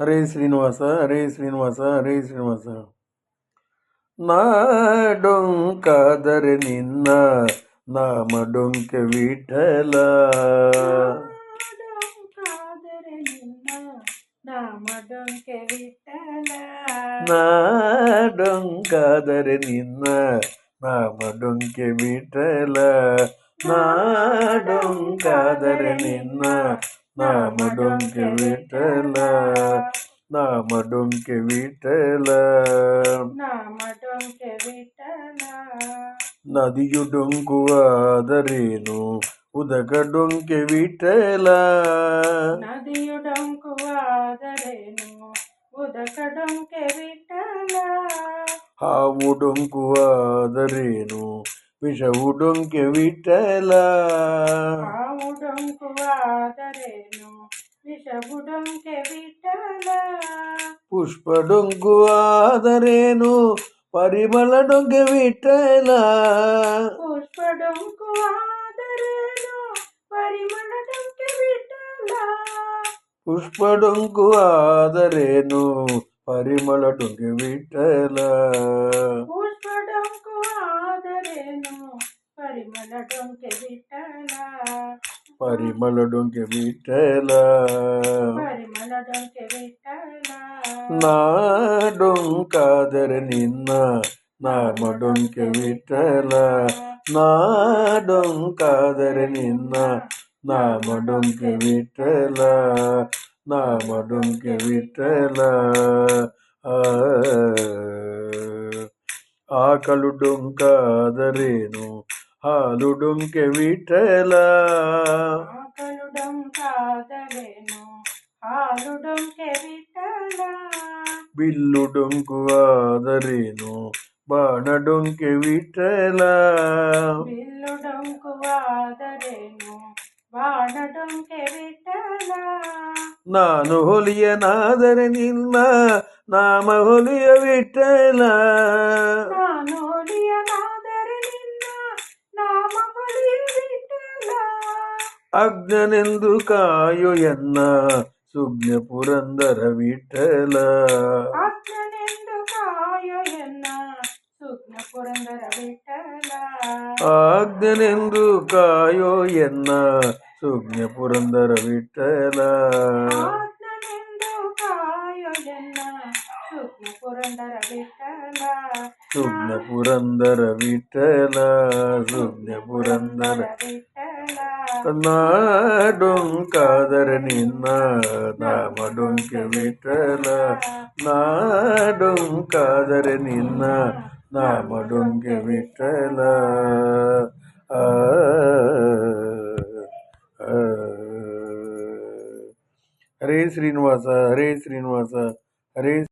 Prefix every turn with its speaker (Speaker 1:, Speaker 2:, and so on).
Speaker 1: ಹರೇ ಶ್ರೀನಿವಾಸ ಹರೇ ಶ್ರೀನಿವಾಸ ಹರೇ ಶ್ರೀನಿವಾಸ. ನಾಡೊಂಕಾದರೆ ನಿನ್ನ ನಾಮ ಡೊಂಕೆ ವಿಠಲ. ನಾಡೊಂಕಾದರೆ ನಿನ್ನ ನಾಮ ಡೊಂಕೆ ವಿಠಲ. ನಾಡೊಂಕಾದರೆ ನಿನ್ನ ನಾಮ ಡೊಂಕೆ ವಿಠಲ. ನಾಮ ಡೊಂಕೆ ವಿಠಲ. ನದಿಯು ಡೊಂಕುವಾದರೇನು ಉದಕ ಡೊಂಕೆ ವಿಠಲ.
Speaker 2: ನದಿಯು ಡೊಂಕುವಾದರೇನು ಉದಕ ಡೊಂಕೆ ವಿಠಲ.
Speaker 1: ಹಾವು ಡೊಂಕುವಾದರೇನು ವಿಷವು ಡೊಂಕೆ ವಿಠಲ.
Speaker 2: ಹಾವು ಡೊಂಕುವಾದರೇನು ವಿಷವು ಡೊಂಕೆ ವಿಠಲ.
Speaker 1: ಪುಷ್ಪ ಡೊಂಕುವಾದರೇನು ಪರಿಮಳ ಡೊಂಕೆ ವಿಠಲ.
Speaker 2: ಪುಷ್ಪ ಡೊಂಕುವಾದರೇನು ಪರಿಮಳ ಡೊಂಕೆ ವಿಠಲ.
Speaker 1: ಪುಷ್ಪ ಡೊಂಕುವಾದರೇನು ಪರಿಮಳ ಡೊಂಕೆ ವಿಠಲ.
Speaker 2: ಪುಷ್ಪ ಡೊಂಕುವಾದರೇನು ಪರಿಮಳ ಡೊಂಕೆ ವಿಠಲ.
Speaker 1: ಪರಿಮಳ ಡೊಂಕೆ ವಿಠಲ.
Speaker 2: ಪರಿಮಳ ಡೊಂಕೆ ವಿಠಲ.
Speaker 1: ನಾಡೊಂಕಾದರೆ ನಿನ್ನ ನಾಮ ಡೊಂಕೆ ವಿಠಲ. ನಾಡೊಂಕಾದರೆ ನಿನ್ನ ನಾಮ ಡೊಂಕೆ ವಿಠಲ. ನಾಮ ಡೊಂಕೆ ವಿಠಲ. ಆಕಳು ಡೊಂಕಾದರೇನು ಹಾಲು ಡೊಂಕೆ ವಿಠಲ.
Speaker 2: ಆಕಳು ಡೊಂಕಾದರೇನು ಹಾಲು ಡೊಂಕೆ ವಿಠಲ.
Speaker 1: ಬಿಲ್ಲು ಡೊಂಕುವಾದರೇನು ಬಾಣ ಡೊಂಕೆ ವಿಠಲ.
Speaker 2: ಬಿಲ್ಲು ಡೊಂಕುವಾದರೇನು ಬಾಣ ಡೊಂಕೆ ವಿಠಲ.
Speaker 1: ನಾನು ಹೊಲಿಯನಾದರೆ ನಿನ್ನ ನಾಮ ಹೊಲಿಯ ವಿಠಲ.
Speaker 2: ನಾನು ಹೊಲಿಯನಾದರೆ ನಿನ್ನ ನಾಮ ಹೊಲಿಯ ವಿಠಲ.
Speaker 1: ಅಜ್ಞನೆಂದು ಕಾಯೋ ಎನ್ನ ಸುಜ್ಞ ಪುರಂದರ ವಿಠಲ.
Speaker 2: ಅಜ್ಞನೆಂದು ಕಾಯೋ ಎನ್ನ ಸುಜ್ಞ ಪುರಂದರ ವಿಠಲ.
Speaker 1: ಆಜ್ಞನೆಂದು ಕಾಯೋ ಎನ್ನ ಸುಜ್ಞ ಪುರಂದರ ವಿಠಲ.
Speaker 2: ಆಜ್ಞನೆಂದು ಕಾಯೋ ಎನ್ನ ಸುಜ್ಞ ಪುರಂದರ ವಿಠಲ.
Speaker 1: ಸುಜ್ಞ ಪುರಂದರ ವಿಠಲ. ಸುಜ್ಞ ಪುರಂದರ
Speaker 2: ವಿಠಲ.
Speaker 1: ನಾಡೊಂಕಾದರೆ ನಿನ್ನ ನಾಮ ಡೊಂಕೆ ವಿಠಲ. ನಾಡೊಂಕಾದರೆ ನಿನ್ನ ನಾಮ ಡೊಂಕೆ ವಿಠಲ. ಹರೇ ಶ್ರೀನಿವಾಸ ಹರೇ ಶ್ರೀನಿವಾಸ ಹರೇ